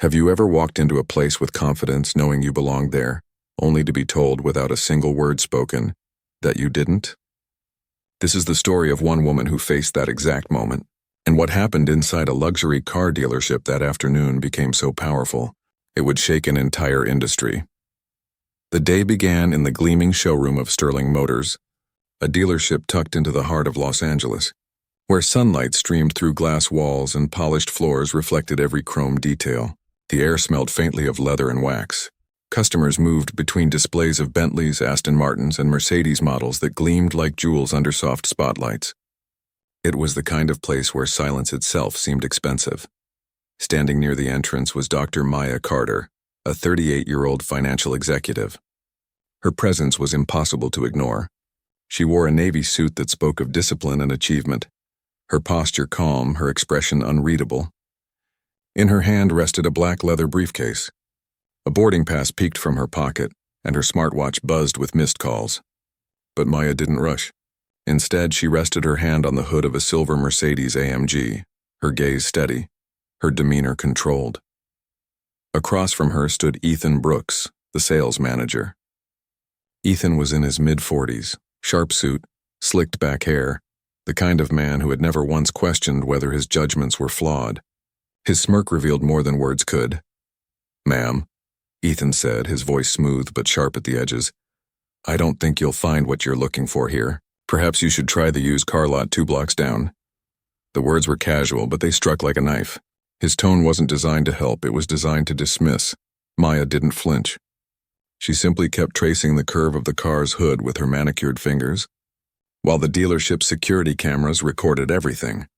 Have you ever walked into a place with confidence knowing you belonged there, only to be told without a single word spoken that you didn't? This is the story of one woman who faced that exact moment, and what happened inside a luxury car dealership that afternoon became so powerful, it would shake an entire industry. The day began in the gleaming showroom of Sterling Motors, a dealership tucked into the heart of Los Angeles, where sunlight streamed through glass walls and polished floors reflected every chrome detail. The air smelled faintly of leather and wax. Customers moved between displays of Bentleys, Aston Martins, and Mercedes models that gleamed like jewels under soft spotlights. It was the kind of place where silence itself seemed expensive. Standing near the entrance was Dr. Maya Carter, a 38-year-old financial executive. Her presence was impossible to ignore. She wore a navy suit that spoke of discipline and achievement, her posture calm, her expression unreadable. In her hand rested a black leather briefcase. A boarding pass peeked from her pocket, and her smartwatch buzzed with missed calls. But Maya didn't rush. Instead, she rested her hand on the hood of a silver Mercedes AMG, her gaze steady, her demeanor controlled. Across from her stood Ethan Brooks, the sales manager. Ethan was in his mid-40s, sharp suit, slicked back hair, the kind of man who had never once questioned whether his judgments were flawed. His smirk revealed more than words could. "Ma'am," Ethan said, his voice smooth but sharp at the edges, "I don't think you'll find what you're looking for here. Perhaps you should try the used car lot 2 blocks down." The words were casual, but they struck like a knife. His tone wasn't designed to help, it was designed to dismiss. Maya didn't flinch. She simply kept tracing the curve of the car's hood with her manicured fingers, while the dealership's security cameras recorded everything.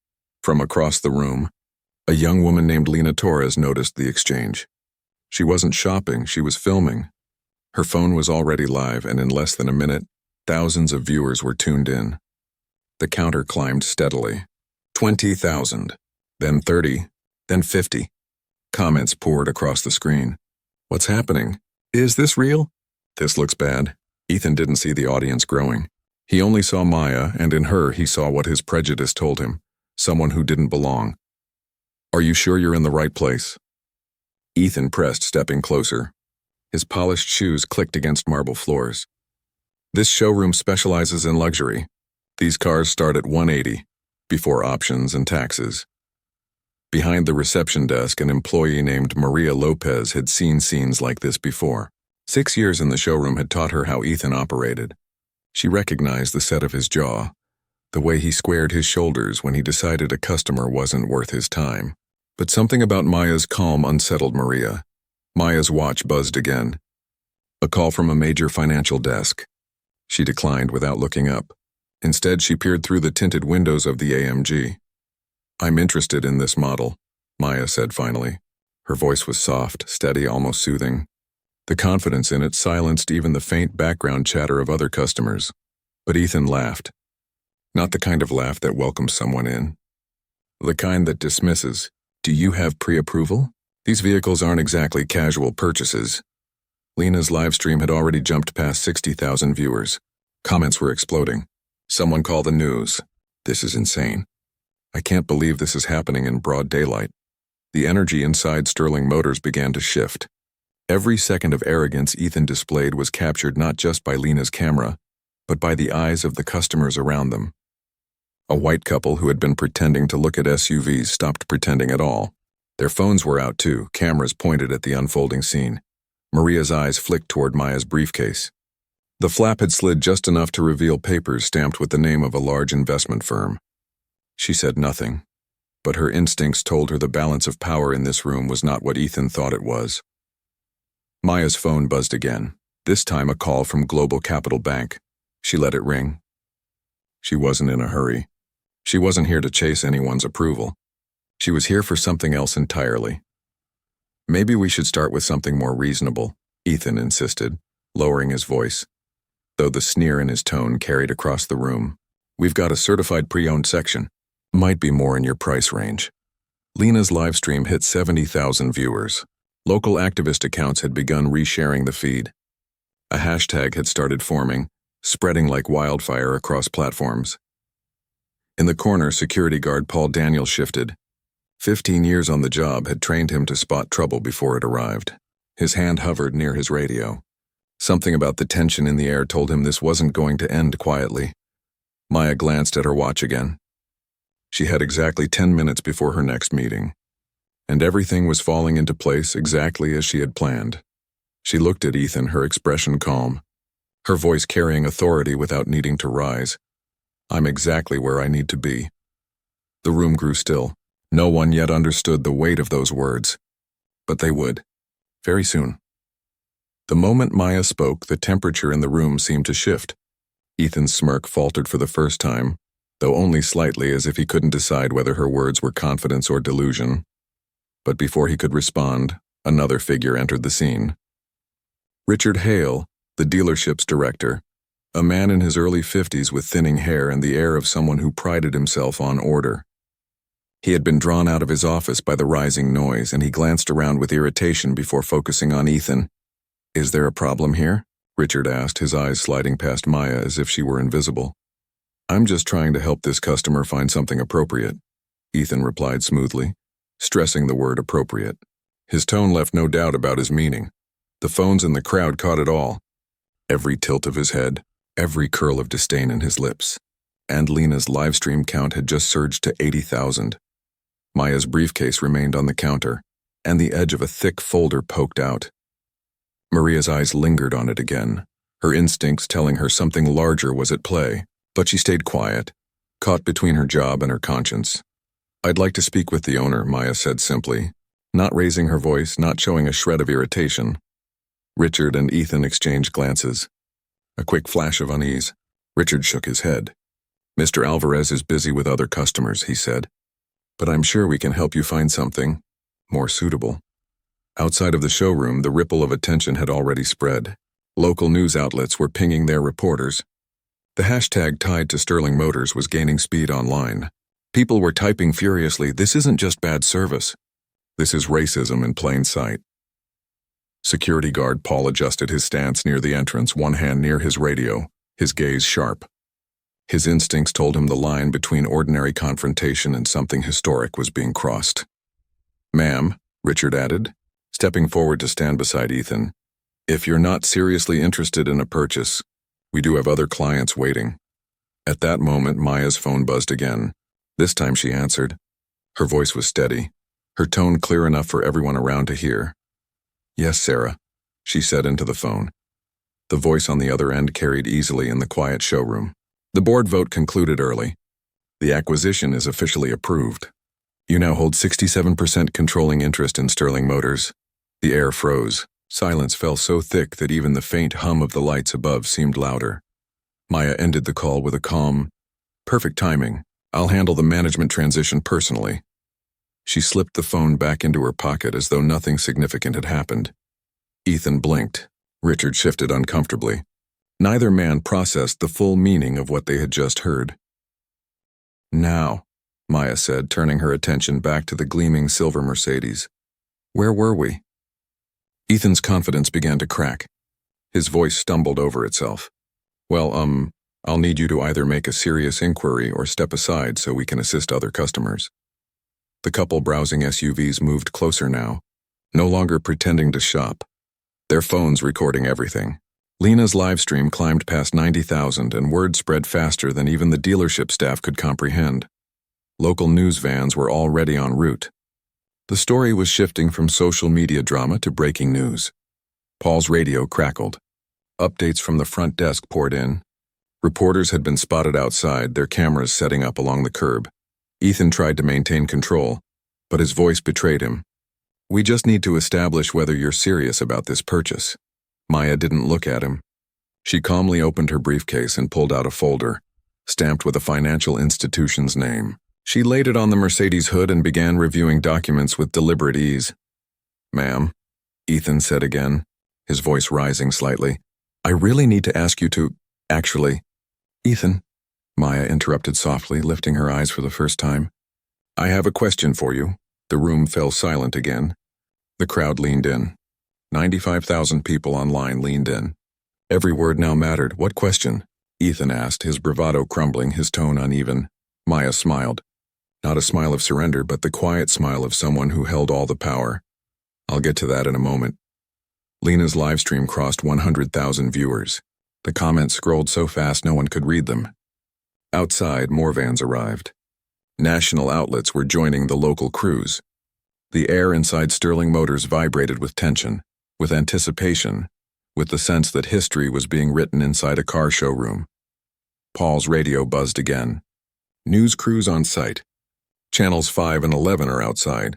From across the room, a young woman named Lena Torres noticed the exchange. She wasn't shopping, she was filming. Her phone was already live, and in less than a minute, thousands of viewers were tuned in. The counter climbed steadily. 20,000, then 30, then 50. Comments poured across the screen. "What's happening? Is this real? This looks bad." Ethan didn't see the audience growing. He only saw Maya, and in her he saw what his prejudice told him, someone who didn't belong. "Are you sure you're in the right place?" Ethan pressed, stepping closer. His polished shoes clicked against marble floors. "This showroom specializes in luxury. These cars start at $180, before options and taxes." Behind the reception desk, an employee named Maria Lopez had seen scenes like this before. 6 years in the showroom had taught her how Ethan operated. She recognized the set of his jaw, the way he squared his shoulders when he decided a customer wasn't worth his time. But something about Maya's calm unsettled Maria. Maya's watch buzzed again. A call from a major financial desk. She declined without looking up. Instead, she peered through the tinted windows of the AMG. "I'm interested in this model," Maya said finally. Her voice was soft, steady, almost soothing. The confidence in it silenced even the faint background chatter of other customers. But Ethan laughed. Not the kind of laugh that welcomes someone in. The kind that dismisses. "Do you have pre-approval? These vehicles aren't exactly casual purchases." Lena's live stream had already jumped past 60,000 viewers. Comments were exploding. "Someone call the news. This is insane. I can't believe this is happening in broad daylight." The energy inside Sterling Motors began to shift. Every second of arrogance Ethan displayed was captured not just by Lena's camera, but by the eyes of the customers around them. A white couple who had been pretending to look at SUVs stopped pretending at all. Their phones were out too, cameras pointed at the unfolding scene. Maria's eyes flicked toward Maya's briefcase. The flap had slid just enough to reveal papers stamped with the name of a large investment firm. She said nothing, but her instincts told her the balance of power in this room was not what Ethan thought it was. Maya's phone buzzed again, this time a call from Global Capital Bank. She let it ring. She wasn't in a hurry. She wasn't here to chase anyone's approval. She was here for something else entirely. "Maybe we should start with something more reasonable," Ethan insisted, lowering his voice, though the sneer in his tone carried across the room. "We've got a certified pre-owned section. Might be more in your price range." Lena's live stream hit 70,000 viewers. Local activist accounts had begun resharing the feed. A hashtag had started forming, spreading like wildfire across platforms. In the corner, security guard Paul Daniel shifted. 15 years on the job had trained him to spot trouble before it arrived. His hand hovered near his radio. Something about the tension in the air told him this wasn't going to end quietly. Maya glanced at her watch again. She had exactly 10 minutes before her next meeting, and everything was falling into place exactly as she had planned. She looked at Ethan, her expression calm, her voice carrying authority without needing to rise. "I'm exactly where I need to be." The room grew still. No one yet understood the weight of those words, but they would, very soon. The moment Maya spoke, the temperature in the room seemed to shift. Ethan's smirk faltered for the first time, though only slightly, as if he couldn't decide whether her words were confidence or delusion. But before he could respond, another figure entered the scene. Richard Hale, the dealership's director, a man in his early 50s with thinning hair and the air of someone who prided himself on order. He had been drawn out of his office by the rising noise, and he glanced around with irritation before focusing on Ethan. "Is there a problem here?" Richard asked, his eyes sliding past Maya as if she were invisible. "I'm just trying to help this customer find something appropriate," Ethan replied smoothly, stressing the word appropriate. His tone left no doubt about his meaning. The phones in the crowd caught it all. Every tilt of his head, every curl of disdain in his lips. And Lena's live stream count had just surged to 80,000. Maya's briefcase remained on the counter, and the edge of a thick folder poked out. Maria's eyes lingered on it again, her instincts telling her something larger was at play, but she stayed quiet, caught between her job and her conscience. "I'd like to speak with the owner," Maya said simply, not raising her voice, not showing a shred of irritation. Richard and Ethan exchanged glances. A quick flash of unease. Richard shook his head. "Mr. Alvarez is busy with other customers," he said, "but I'm sure we can help you find something more suitable." Outside of the showroom, the ripple of attention had already spread. Local news outlets were pinging their reporters. The hashtag tied to Sterling Motors was gaining speed online. People were typing furiously, "This isn't just bad service. This is racism in plain sight." Security guard Paul adjusted his stance near the entrance, one hand near his radio, his gaze sharp. His instincts told him the line between ordinary confrontation and something historic was being crossed. "Ma'am," Richard added, stepping forward to stand beside Ethan, "if you're not seriously interested in a purchase, we do have other clients waiting." At that moment, Maya's phone buzzed again. This time she answered. Her voice was steady, her tone clear enough for everyone around to hear. "Yes, Sarah," she said into the phone. The voice on the other end carried easily in the quiet showroom. The board vote concluded early. The acquisition is officially approved. You now hold 67% controlling interest in Sterling Motors. The air froze. Silence fell so thick that even the faint hum of the lights above seemed louder. Maya ended the call with a calm, "Perfect timing. I'll handle the management transition personally." She slipped the phone back into her pocket as though nothing significant had happened. Ethan blinked. Richard shifted uncomfortably. Neither man processed the full meaning of what they had just heard. "Now," Maya said, turning her attention back to the gleaming silver Mercedes. "Where were we?" Ethan's confidence began to crack. His voice stumbled over itself. "Well, I'll need you to either make a serious inquiry or step aside so we can assist other customers." The couple browsing SUVs moved closer now, no longer pretending to shop, their phones recording everything. Lena's live stream climbed past 90,000, and word spread faster than even the dealership staff could comprehend. Local news vans were already en route. The story was shifting from social media drama to breaking news. Paul's radio crackled. Updates from the front desk poured in. Reporters had been spotted outside, their cameras setting up along the curb. Ethan tried to maintain control, but his voice betrayed him. "We just need to establish whether you're serious about this purchase." Maya didn't look at him. She calmly opened her briefcase and pulled out a folder, stamped with a financial institution's name. She laid it on the Mercedes hood and began reviewing documents with deliberate ease. "Ma'am," Ethan said again, his voice rising slightly, "I really need to ask you to— Actually—" "Ethan," Maya interrupted softly, lifting her eyes for the first time. "I have a question for you." The room fell silent again. The crowd leaned in. 95,000 people online leaned in. Every word now mattered. "What question?" Ethan asked, his bravado crumbling, his tone uneven. Maya smiled. Not a smile of surrender, but the quiet smile of someone who held all the power. I'll get to that in a moment. Lena's livestream crossed 100,000 viewers. The comments scrolled so fast no one could read them. Outside, more vans arrived. National outlets were joining the local crews. The air inside Sterling Motors vibrated with tension, with anticipation, with the sense that history was being written inside a car showroom. Paul's radio buzzed again. News crews on site. Channels 5 and 11 are outside.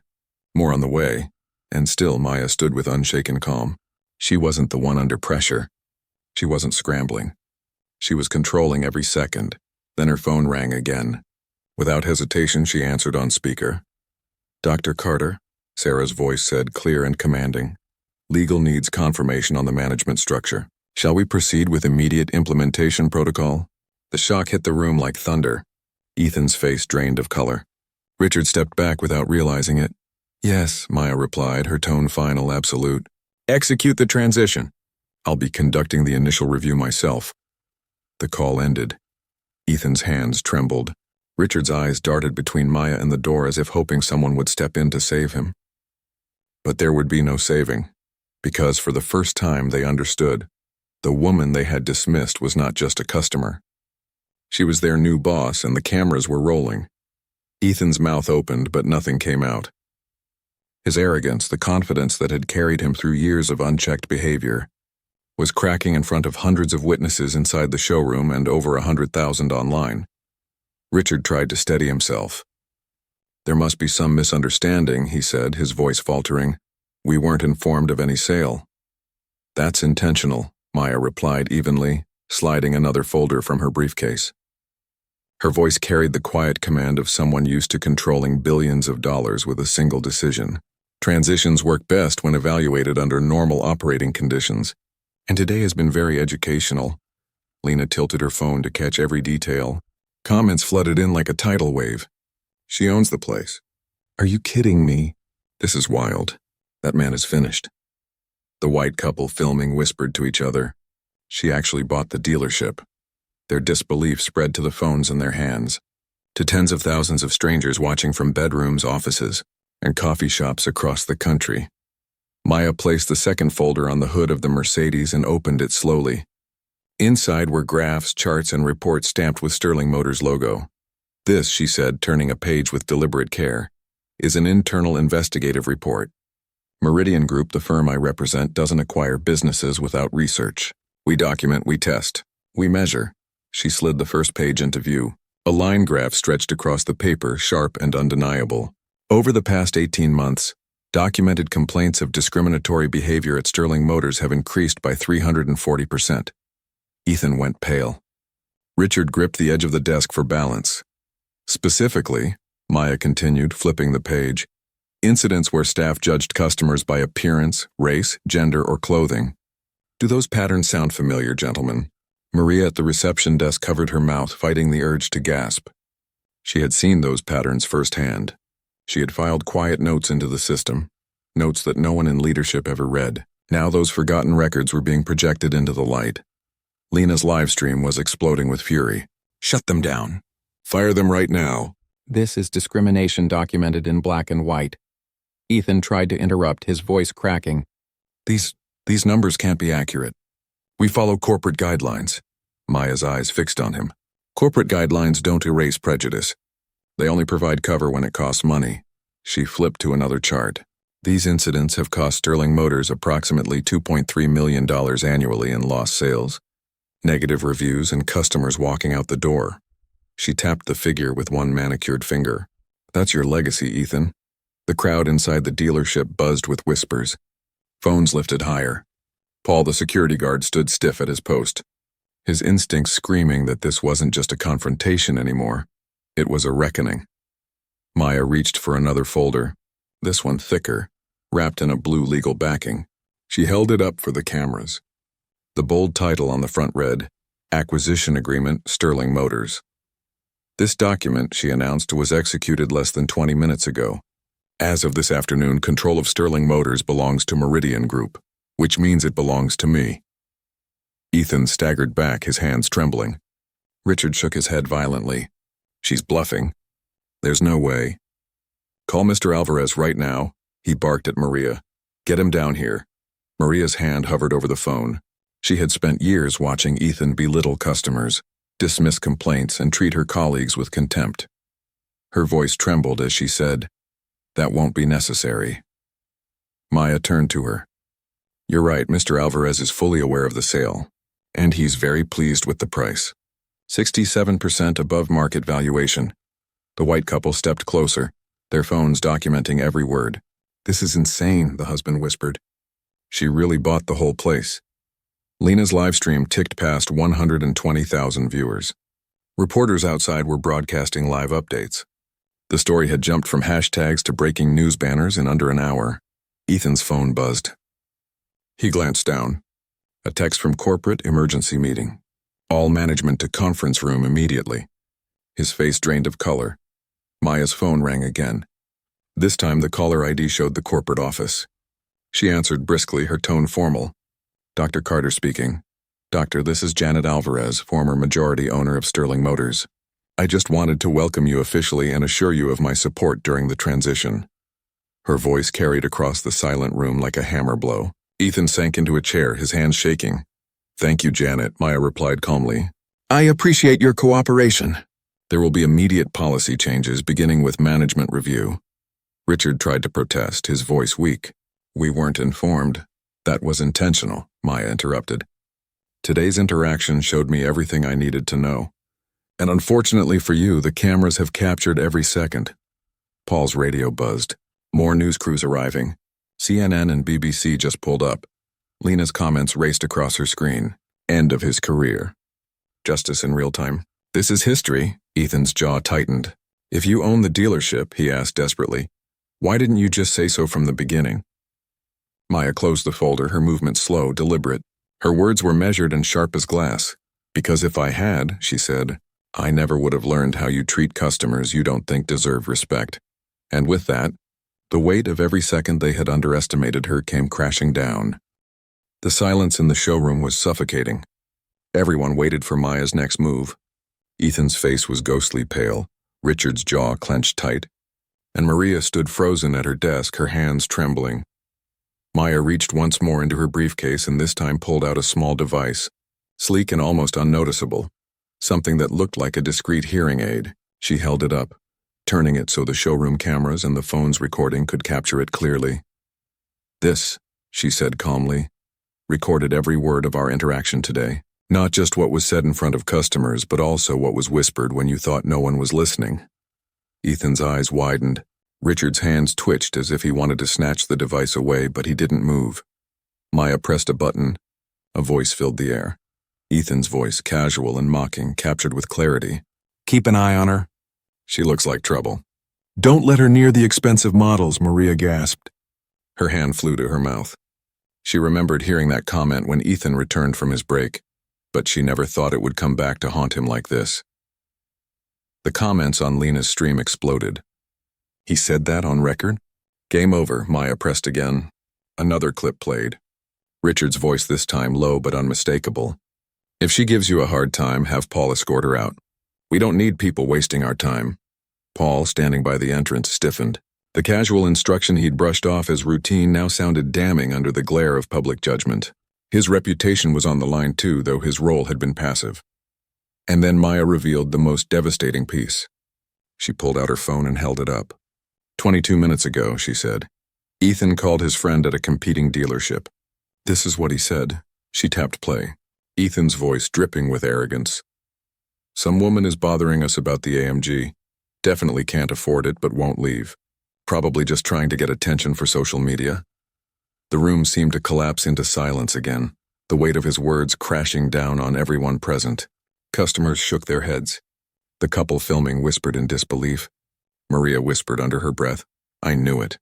More on the way. And still Maya stood with unshaken calm. She wasn't the one under pressure. She wasn't scrambling. She was controlling every second. Then her phone rang again. Without hesitation, she answered on speaker. Dr. Carter, Sarah's voice said, clear and commanding. Legal needs confirmation on the management structure. Shall we proceed with immediate implementation protocol? The shock hit the room like thunder. Ethan's face drained of color. Richard stepped back without realizing it. Yes, Maya replied, her tone final, absolute. Execute the transition. I'll be conducting the initial review myself. The call ended. Ethan's hands trembled. Richard's eyes darted between Maya and the door as if hoping someone would step in to save him. But there would be no saving, because for the first time they understood. The woman they had dismissed was not just a customer. She was their new boss, and the cameras were rolling. Ethan's mouth opened, but nothing came out. His arrogance, the confidence that had carried him through years of unchecked behavior, was cracking in front of hundreds of witnesses inside the showroom and over 100,000 online. Richard tried to steady himself. There must be some misunderstanding, he said, his voice faltering. We weren't informed of any sale. That's intentional, Maya replied evenly, sliding another folder from her briefcase. Her voice carried the quiet command of someone used to controlling billions of dollars with a single decision. Transitions work best when evaluated under normal operating conditions, and today has been very educational. Lena tilted her phone to catch every detail. Comments flooded in like a tidal wave. She owns the place. Are you kidding me? This is wild. That man is finished. The white couple filming whispered to each other. She actually bought the dealership. Their disbelief spread to the phones in their hands, to tens of thousands of strangers watching from bedrooms, offices, and coffee shops across the country. Maya placed the second folder on the hood of the Mercedes and opened it slowly. Inside were graphs, charts, and reports stamped with Sterling Motors' logo. This, she said, turning a page with deliberate care, is an internal investigative report. Meridian Group, the firm I represent, doesn't acquire businesses without research. We document, we test, we measure. She slid the first page into view. A line graph stretched across the paper, sharp and undeniable. Over the past 18 months, documented complaints of discriminatory behavior at Sterling Motors have increased by 340%. Ethan went pale. Richard gripped the edge of the desk for balance. Specifically, Maya continued, flipping the page, incidents where staff judged customers by appearance, race, gender, or clothing. Do those patterns sound familiar, gentlemen? Maria at the reception desk covered her mouth, fighting the urge to gasp. She had seen those patterns firsthand. She had filed quiet notes into the system, notes that no one in leadership ever read. Now those forgotten records were being projected into the light. Lena's live stream was exploding with fury. Shut them down. Fire them right now. This is discrimination documented in black and white. Ethan tried to interrupt, his voice cracking. These numbers can't be accurate. We follow corporate guidelines. Maya's eyes fixed on him. Corporate guidelines don't erase prejudice. They only provide cover when it costs money. She flipped to another chart. These incidents have cost Sterling Motors approximately $2.3 million annually in lost sales, negative reviews, and customers walking out the door. She tapped the figure with one manicured finger. That's your legacy, Ethan. The crowd inside the dealership buzzed with whispers. Phones lifted higher. Paul, the security guard, stood stiff at his post, his instincts screaming that this wasn't just a confrontation anymore. It was a reckoning. Maya reached for another folder, this one thicker, wrapped in a blue legal backing. She held it up for the cameras. The bold title on the front read, Acquisition Agreement, Sterling Motors. This document, she announced, was executed less than 20 minutes ago. As of this afternoon, control of Sterling Motors belongs to Meridian Group, which means it belongs to me. Ethan staggered back, his hands trembling. Richard shook his head violently. She's bluffing. There's no way. Call Mr. Alvarez right now, he barked at Maria. Get him down here. Maria's hand hovered over the phone. She had spent years watching Ethan belittle customers, dismiss complaints, and treat her colleagues with contempt. Her voice trembled as she said, "That won't be necessary." Maya turned to her. "You're right, Mr. Alvarez is fully aware of the sale, and he's very pleased with the price. 67% above market valuation." The white couple stepped closer, their phones documenting every word. "This is insane," the husband whispered. She really bought the whole place. Lena's live stream ticked past 120,000 viewers. Reporters outside were broadcasting live updates. The story had jumped from hashtags to breaking news banners in under an hour. Ethan's phone buzzed. He glanced down. A text from corporate emergency meeting. All management to conference room immediately. His face drained of color. Maya's phone rang again. This time the caller ID showed the corporate office. She answered briskly, her tone formal. "Dr. Carter speaking. Doctor, this is Janet Alvarez, former majority owner of Sterling Motors. I just wanted to welcome you officially and assure you of my support during the transition." Her voice carried across the silent room like a hammer blow. Ethan sank into a chair, his hands shaking. "Thank you, Janet," Maya replied calmly. "I appreciate your cooperation." "There will be immediate policy changes, beginning with management review." Richard tried to protest, his voice weak. "We weren't informed." "That was intentional," Maya interrupted. "Today's interaction showed me everything I needed to know. And unfortunately for you, the cameras have captured every second." Paul's radio buzzed. More news crews arriving. CNN and BBC just pulled up. Lena's comments raced across her screen. "End of his career. Justice in real time. This is history." Ethan's jaw tightened. "If you own the dealership," he asked desperately, "why didn't you just say so from the beginning?" Maya closed the folder, her movement slow, deliberate. Her words were measured and sharp as glass. "Because if I had," she said, "I never would have learned how you treat customers you don't think deserve respect." And with that, the weight of every second they had underestimated her came crashing down. The silence in the showroom was suffocating. Everyone waited for Maya's next move. Ethan's face was ghostly pale, Richard's jaw clenched tight, and Maria stood frozen at her desk, her hands trembling. Maya reached once more into her briefcase and this time pulled out a small device, sleek and almost unnoticeable, something that looked like a discreet hearing aid. She held it up, turning it so the showroom cameras and the phone's recording could capture it clearly. "This," she said calmly, "recorded every word of our interaction today. Not just what was said in front of customers, but also what was whispered when you thought no one was listening." Ethan's eyes widened. Richard's hands twitched as if he wanted to snatch the device away, but he didn't move. Maya pressed a button. A voice filled the air. Ethan's voice, casual and mocking, captured with clarity. "Keep an eye on her. She looks like trouble." "Don't let her near the expensive models," Maria gasped. Her hand flew to her mouth. She remembered hearing that comment when Ethan returned from his break, but she never thought it would come back to haunt him like this. The comments on Lena's stream exploded. "He said that on record?" "Game over," Maya pressed again. Another clip played. Richard's voice this time low but unmistakable. "If she gives you a hard time, have Paul escort her out. We don't need people wasting our time." Paul, standing by the entrance, stiffened. The casual instruction he'd brushed off as routine now sounded damning under the glare of public judgment. His reputation was on the line too, though his role had been passive. And then Maya revealed the most devastating piece. She pulled out her phone and held it up. 22 minutes ago, she said. Ethan called his friend at a competing dealership. This is what he said. She tapped play. Ethan's voice dripping with arrogance. "Some woman is bothering us about the AMG. Definitely can't afford it, but won't leave. Probably just trying to get attention for social media." The room seemed to collapse into silence again, the weight of his words crashing down on everyone present. Customers shook their heads. The couple filming whispered in disbelief. Maria whispered under her breath, "I knew it."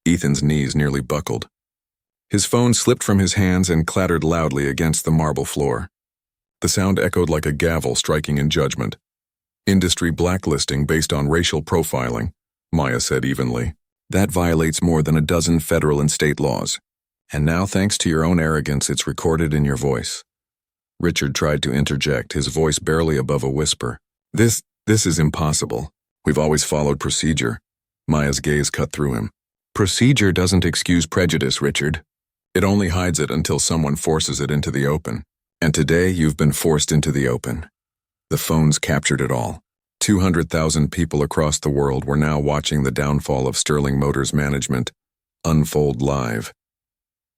Ethan's knees nearly buckled. His phone slipped from his hands and clattered loudly against the marble floor. The sound echoed like a gavel striking in judgment. "Industry blacklisting based on racial profiling," Maya said evenly. "That violates more than a dozen federal and state laws. And now, thanks to your own arrogance, it's recorded in your voice." Richard tried to interject, his voice barely above a whisper. This is impossible." We've always followed procedure. Maya's gaze cut through him. Procedure doesn't excuse prejudice, Richard. It only hides it until someone forces it into the open. And today you've been forced into the open. The phones captured it all. 200,000 people across the world were now watching the downfall of Sterling Motors management unfold live.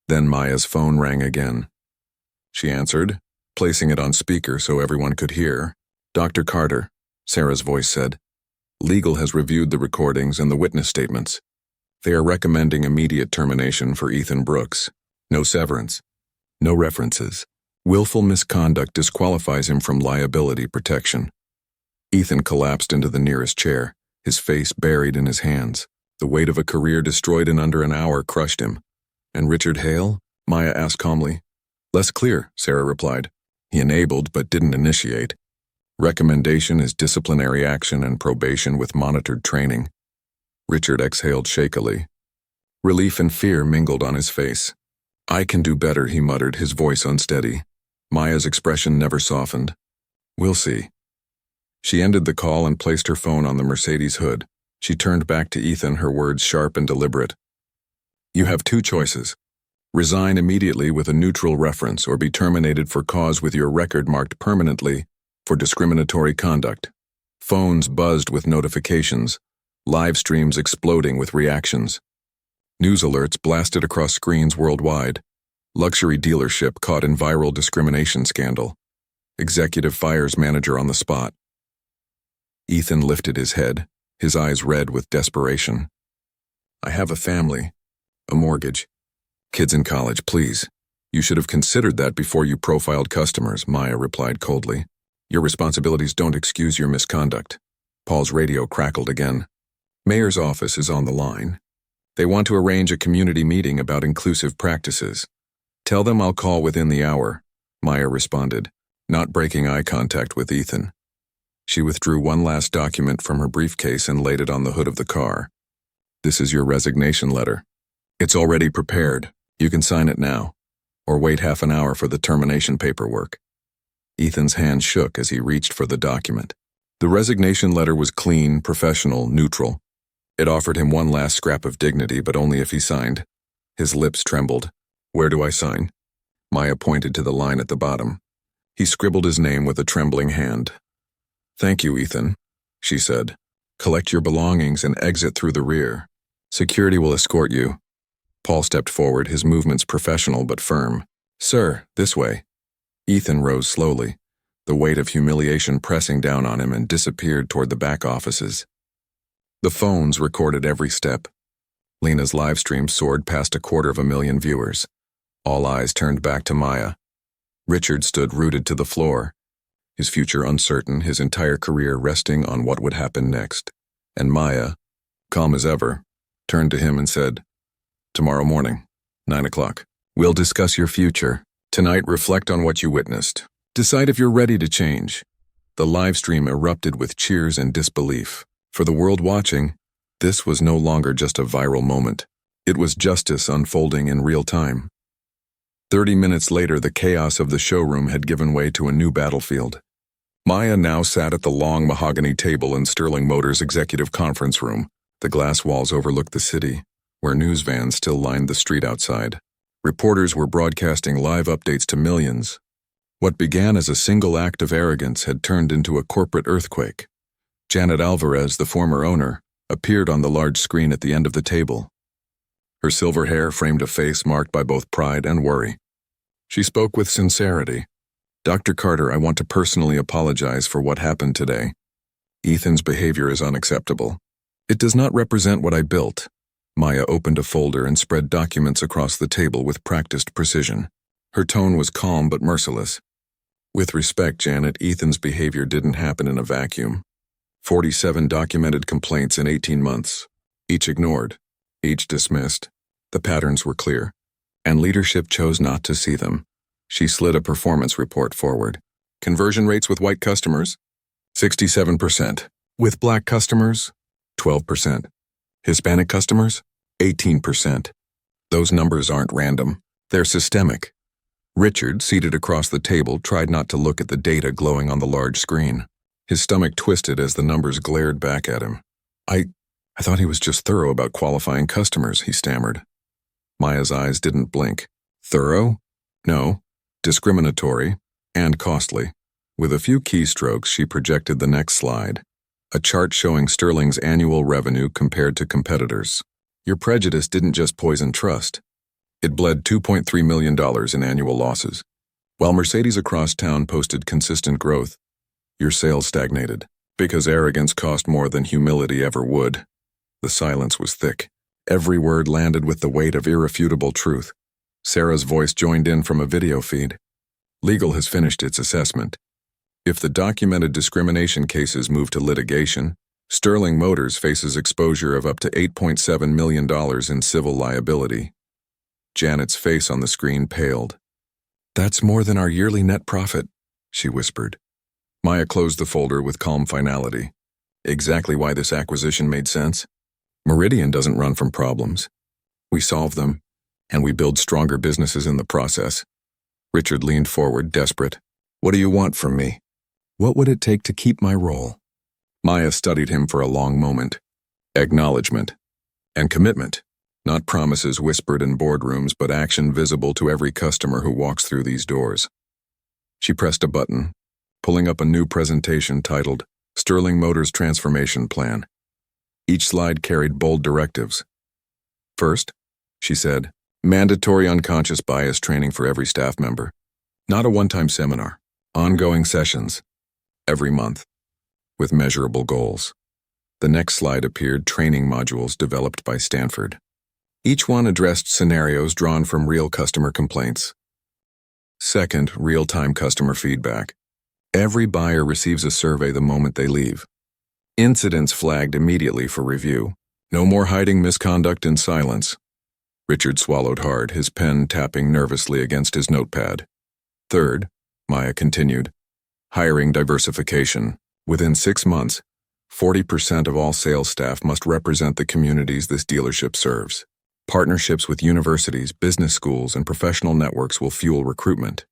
Then Maya's phone rang again. She answered, placing it on speaker so everyone could hear. Dr. Carter, Sarah's voice said. Legal has reviewed the recordings and the witness statements. They are recommending immediate termination for Ethan Brooks. No severance. No references. Willful misconduct disqualifies him from liability protection. Ethan collapsed into the nearest chair, his face buried in his hands. The weight of a career destroyed in under an hour crushed him. And Richard Hale? Maya asked calmly. Less clear, Sarah replied. He enabled but didn't initiate. Recommendation is disciplinary action and probation with monitored training. Richard exhaled shakily. Relief and fear mingled on his face. I can do better, he muttered, his voice unsteady. Maya's expression never softened. We'll see. She ended the call and placed her phone on the Mercedes hood. She turned back to Ethan, her words sharp and deliberate. You have two choices. Resign immediately with a neutral reference or be terminated for cause with your record marked permanently for discriminatory conduct. Phones buzzed with notifications, live streams exploding with reactions. News alerts blasted across screens worldwide. Luxury dealership caught in viral discrimination scandal. Executive fires manager on the spot. Ethan lifted his head, his eyes red with desperation. I have a family, a mortgage, kids in college, please. You should have considered that before you profiled customers, Maya replied coldly. Your responsibilities don't excuse your misconduct. Paul's radio crackled again. Mayor's office is on the line. They want to arrange a community meeting about inclusive practices. Tell them I'll call within the hour, Maya responded, not breaking eye contact with Ethan. She withdrew one last document from her briefcase and laid it on the hood of the car. This is your resignation letter. It's already prepared. You can sign it now, or wait half an hour for the termination paperwork. Ethan's hand shook as he reached for the document. The resignation letter was clean, professional, neutral. It offered him one last scrap of dignity, but only if he signed. His lips trembled. Where do I sign? Maya pointed to the line at the bottom. He scribbled his name with a trembling hand. Thank you, Ethan, she said. Collect your belongings and exit through the rear. Security will escort you. Paul stepped forward, his movements professional but firm. Sir, this way. Ethan rose slowly, the weight of humiliation pressing down on him, and disappeared toward the back offices. The phones recorded every step. Lena's live stream soared past 250,000 viewers. All eyes turned back to Maya. Richard stood rooted to the floor, his future uncertain, his entire career resting on what would happen next. And Maya, calm as ever, turned to him and said, Tomorrow morning, 9 o'clock. We'll discuss your future. Tonight, reflect on what you witnessed. Decide if you're ready to change. The live stream erupted with cheers and disbelief. For the world watching, this was no longer just a viral moment. It was justice unfolding in real time. 30 minutes later, the chaos of the showroom had given way to a new battlefield. Maya now sat at the long mahogany table in Sterling Motors' executive conference room. The glass walls overlooked the city, where news vans still lined the street outside. Reporters were broadcasting live updates to millions. What began as a single act of arrogance had turned into a corporate earthquake. Janet Alvarez, the former owner, appeared on the large screen at the end of the table. Her silver hair framed a face marked by both pride and worry. She spoke with sincerity. Dr. Carter, I want to personally apologize for what happened today. Ethan's behavior is unacceptable. It does not represent what I built. Maya opened a folder and spread documents across the table with practiced precision. Her tone was calm but merciless. With respect, Janet, Ethan's behavior didn't happen in a vacuum. 47 documented complaints in 18 months. Each ignored, each dismissed. The patterns were clear, and leadership chose not to see them. She slid a performance report forward. Conversion rates with white customers? 67%. With black customers? 12%. Hispanic customers? 18%. Those numbers aren't random. They're systemic. Richard, seated across the table, tried not to look at the data glowing on the large screen. His stomach twisted as the numbers glared back at him. I thought he was just thorough about qualifying customers, he stammered. Maya's eyes didn't blink. Thorough? No. Discriminatory and costly. With a few keystrokes, she projected the next slide. A chart showing Sterling's annual revenue compared to competitors. Your prejudice didn't just poison trust. It bled $2.3 million in annual losses. While Mercedes across town posted consistent growth, your sales stagnated, because arrogance cost more than humility ever would. The silence was thick. Every word landed with the weight of irrefutable truth. Sarah's voice joined in from a video feed. Legal has finished its assessment. If the documented discrimination cases move to litigation, Sterling Motors faces exposure of up to $8.7 million in civil liability. Janet's face on the screen paled. That's more than our yearly net profit, she whispered. Maya closed the folder with calm finality. Exactly why this acquisition made sense? Meridian doesn't run from problems. We solve them, and we build stronger businesses in the process. Richard leaned forward, desperate. What do you want from me? What would it take to keep my role? Maya studied him for a long moment. Acknowledgement. And commitment. Not promises whispered in boardrooms, but action visible to every customer who walks through these doors. She pressed a button, pulling up a new presentation titled Sterling Motors Transformation Plan. Each slide carried bold directives. First, she said, mandatory unconscious bias training for every staff member. Not a one-time seminar. Ongoing sessions. Every month. With measurable goals. The next slide appeared training modules developed by Stanford. Each one addressed scenarios drawn from real customer complaints. Second, real-time customer feedback. Every buyer receives a survey the moment they leave. Incidents flagged immediately for review. No more hiding misconduct in silence. Richard swallowed hard, his pen tapping nervously against his notepad. Third, Maya continued, hiring diversification. Within 6 months, 40% of all sales staff must represent the communities this dealership serves. Partnerships with universities, business schools, and professional networks will fuel recruitment.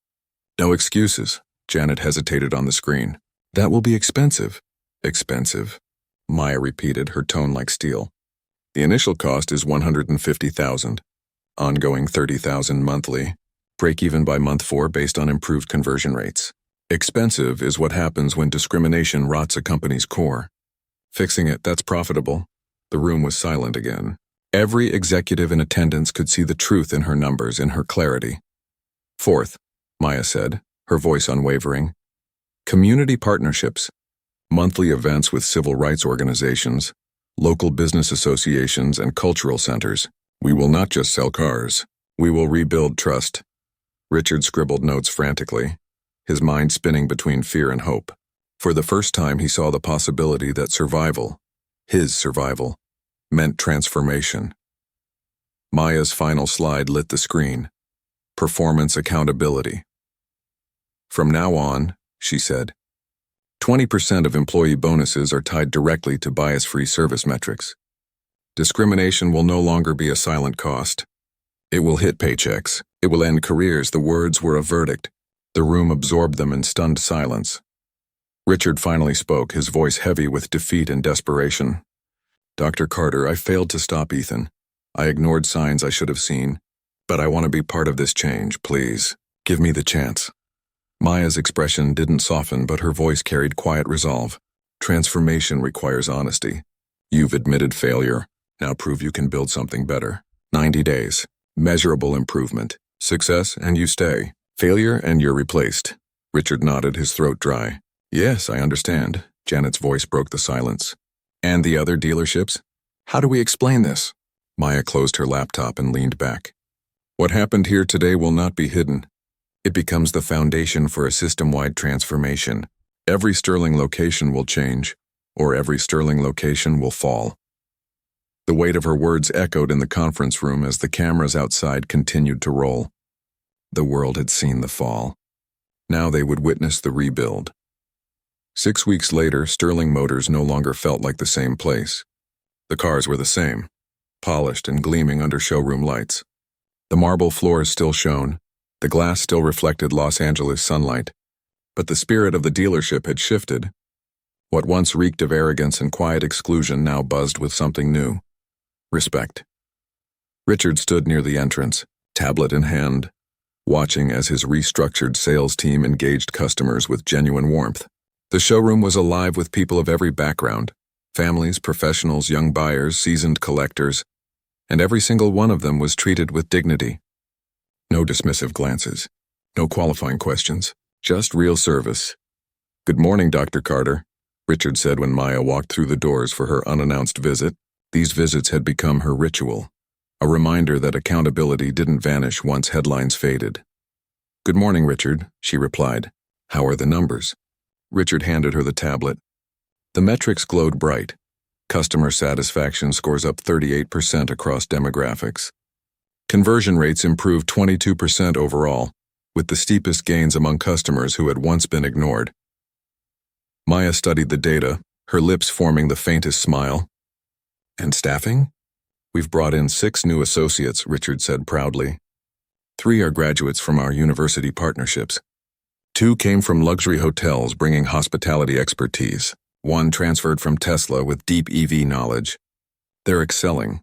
No excuses, Janet hesitated on the screen. That will be expensive. Expensive, Maya repeated, her tone like steel. The initial cost is $150,000, ongoing $30,000 monthly, break even by month 4 based on improved conversion rates. Expensive is what happens when discrimination rots a company's core. Fixing it, that's profitable. The room was silent again. Every executive in attendance could see the truth in her numbers, in her clarity. Fourth, Maya said, her voice unwavering, community partnerships. Monthly events with civil rights organizations, local business associations, and cultural centers. We will not just sell cars. We will rebuild trust. Richard scribbled notes frantically, his mind spinning between fear and hope. For the first time, he saw the possibility that survival, his survival, meant transformation. Maya's final slide lit the screen. Performance accountability. From now on, she said, 20% of employee bonuses are tied directly to bias-free service metrics. Discrimination will no longer be a silent cost. It will hit paychecks. It will end careers. The words were a verdict. The room absorbed them in stunned silence. Richard finally spoke, his voice heavy with defeat and desperation. Dr. Carter, I failed to stop Ethan. I ignored signs I should have seen. But I want to be part of this change, please. Give me the chance. Maya's expression didn't soften, but her voice carried quiet resolve. Transformation requires honesty. You've admitted failure. Now prove you can build something better. 90 days. Measurable improvement. Success, and you stay. Failure, and you're replaced. Richard nodded, his throat dry. Yes, I understand. Janet's voice broke the silence. And the other dealerships? How do we explain this? Maya closed her laptop and leaned back. What happened here today will not be hidden. It becomes the foundation for a system-wide transformation. Every Sterling location will change, or every Sterling location will fall. The weight of her words echoed in the conference room as the cameras outside continued to roll. The world had seen the fall. Now they would witness the rebuild. 6 weeks later, Sterling Motors no longer felt like the same place. The cars were the same, polished and gleaming under showroom lights. The marble floors still shone. The glass still reflected Los Angeles sunlight, but the spirit of the dealership had shifted. What once reeked of arrogance and quiet exclusion now buzzed with something new. Respect. Richard stood near the entrance, tablet in hand, watching as his restructured sales team engaged customers with genuine warmth. The showroom was alive with people of every background, families, professionals, young buyers, seasoned collectors, and every single one of them was treated with dignity. No dismissive glances, no qualifying questions, just real service. "Good morning, Dr. Carter," Richard said when Maya walked through the doors for her unannounced visit. These visits had become her ritual, a reminder that accountability didn't vanish once headlines faded. "Good morning, Richard," she replied. "How are the numbers?" Richard handed her the tablet. The metrics glowed bright. Customer satisfaction scores up 38% across demographics. Conversion rates improved 22% overall, with the steepest gains among customers who had once been ignored. Maya studied the data, her lips forming the faintest smile. "And staffing? We've brought in 6 new associates," Richard said proudly. 3 are graduates from our university partnerships. 2 came from luxury hotels bringing hospitality expertise. 1 transferred from Tesla with deep EV knowledge. They're excelling.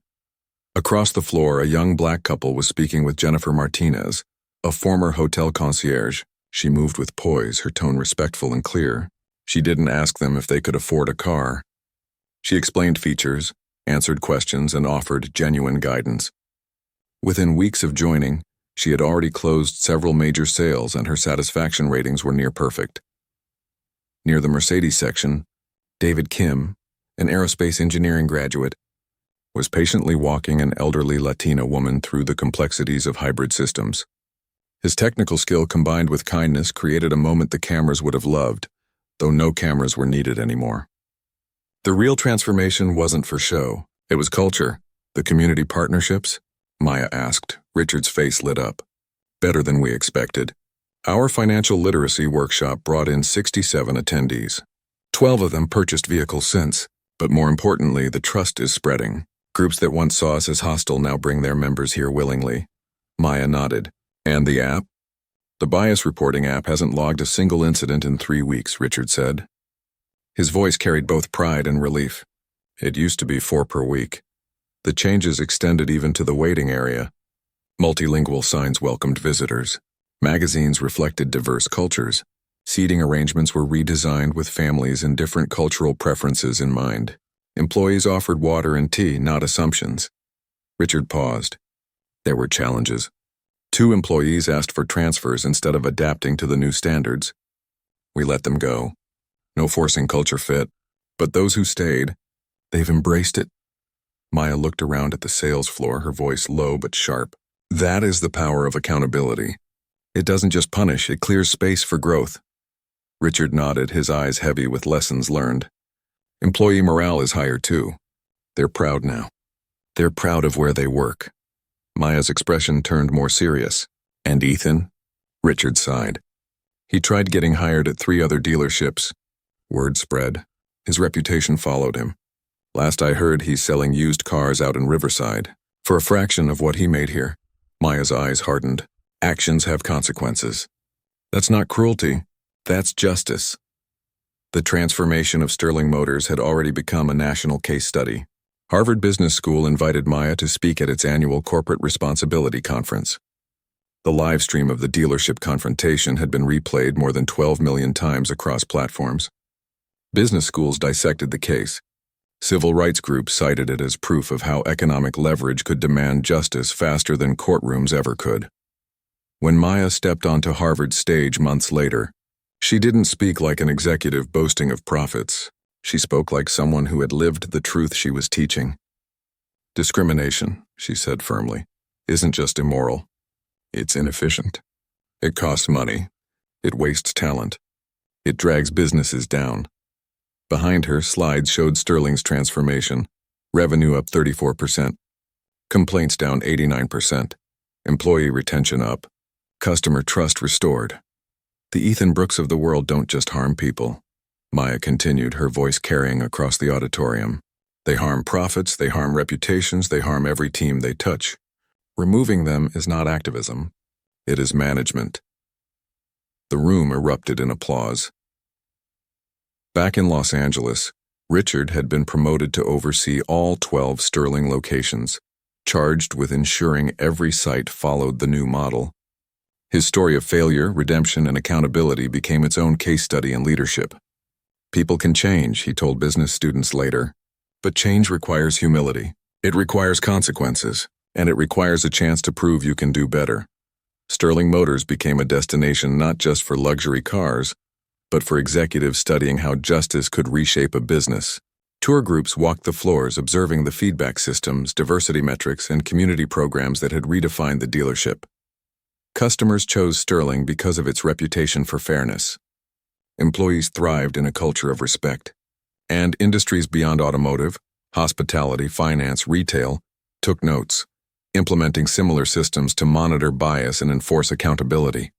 Across the floor, a young black couple was speaking with Jennifer Martinez, a former hotel concierge. She moved with poise, her tone respectful and clear. She didn't ask them if they could afford a car. She explained features, answered questions, and offered genuine guidance. Within weeks of joining, she had already closed several major sales and her satisfaction ratings were near perfect. Near the Mercedes section, David Kim, an aerospace engineering graduate, was patiently walking an elderly Latina woman through the complexities of hybrid systems. His technical skill combined with kindness created a moment the cameras would have loved, though no cameras were needed anymore. The real transformation wasn't for show. It was culture. "The community partnerships?" Maya asked. Richard's face lit up. "Better than we expected. Our financial literacy workshop brought in 67 attendees. 12 of them purchased vehicles since, but more importantly, the trust is spreading. Groups that once saw us as hostile now bring their members here willingly." Maya nodded. "And the app?" "The bias reporting app hasn't logged a single incident in 3 weeks," Richard said. His voice carried both pride and relief. "It used to be 4 per week. The changes extended even to the waiting area. Multilingual signs welcomed visitors. Magazines reflected diverse cultures. Seating arrangements were redesigned with families and different cultural preferences in mind. Employees offered water and tea, not assumptions." Richard paused. There were challenges. 2 employees asked for transfers instead of adapting to the new standards. We let them go. No forcing culture fit. But those who stayed, they've embraced it. Maya looked around at the sales floor, her voice low but sharp. "That is the power of accountability. It doesn't just punish, it clears space for growth." Richard nodded, his eyes heavy with lessons learned. "Employee morale is higher too. They're proud now. They're proud of where they work." Maya's expression turned more serious. "And Ethan?" Richard sighed. "He tried getting hired at 3 other dealerships. Word spread. His reputation followed him. Last I heard, he's selling used cars out in Riverside, for a fraction of what he made here." Maya's eyes hardened. "Actions have consequences. That's not cruelty. That's justice." The transformation of Sterling Motors had already become a national case study. Harvard Business School invited Maya to speak at its annual Corporate Responsibility Conference. The live stream of the dealership confrontation had been replayed more than 12 million times across platforms. Business schools dissected the case. Civil rights groups cited it as proof of how economic leverage could demand justice faster than courtrooms ever could. When Maya stepped onto Harvard's stage months later, she didn't speak like an executive boasting of profits. She spoke like someone who had lived the truth she was teaching. "Discrimination," she said firmly, "isn't just immoral. It's inefficient. It costs money. It wastes talent. It drags businesses down." Behind her, slides showed Sterling's transformation. Revenue up 34%. Complaints down 89%. Employee retention up. Customer trust restored. "The Ethan Brooks of the world don't just harm people," Maya continued, her voice carrying across the auditorium. "They harm profits, they harm reputations, they harm every team they touch. Removing them is not activism. It is management." The room erupted in applause. Back in Los Angeles, Richard had been promoted to oversee all 12 Sterling locations, charged with ensuring every site followed the new model. His story of failure, redemption, and accountability became its own case study in leadership. People can change, he told business students later, but change requires humility. It requires consequences, and it requires a chance to prove you can do better. Sterling Motors became a destination not just for luxury cars, but for executives studying how justice could reshape a business. Tour groups walked the floors observing the feedback systems, diversity metrics, and community programs that had redefined the dealership. Customers chose Sterling because of its reputation for fairness. Employees thrived in a culture of respect. And industries beyond automotive, hospitality, finance, retail, took notes, implementing similar systems to monitor bias and enforce accountability.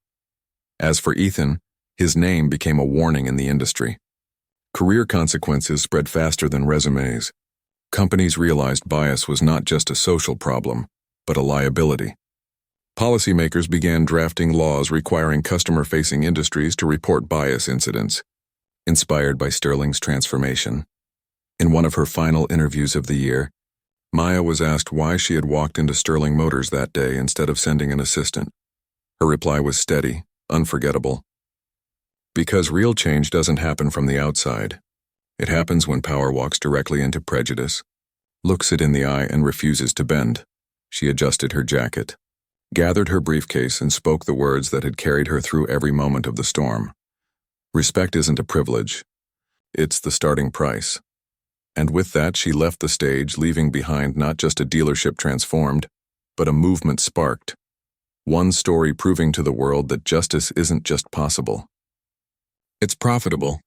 As for Ethan, his name became a warning in the industry. Career consequences spread faster than resumes. Companies realized bias was not just a social problem, but a liability. Policymakers began drafting laws requiring customer-facing industries to report bias incidents, inspired by Sterling's transformation. In one of her final interviews of the year, Maya was asked why she had walked into Sterling Motors that day instead of sending an assistant. Her reply was steady, unforgettable. Because real change doesn't happen from the outside. It happens when power walks directly into prejudice, looks it in the eye, and refuses to bend. She adjusted her jacket, gathered her briefcase, and spoke the words that had carried her through every moment of the storm. Respect isn't a privilege. It's the starting price. And with that, she left the stage, leaving behind not just a dealership transformed, but a movement sparked. One story proving to the world that justice isn't just possible. It's profitable.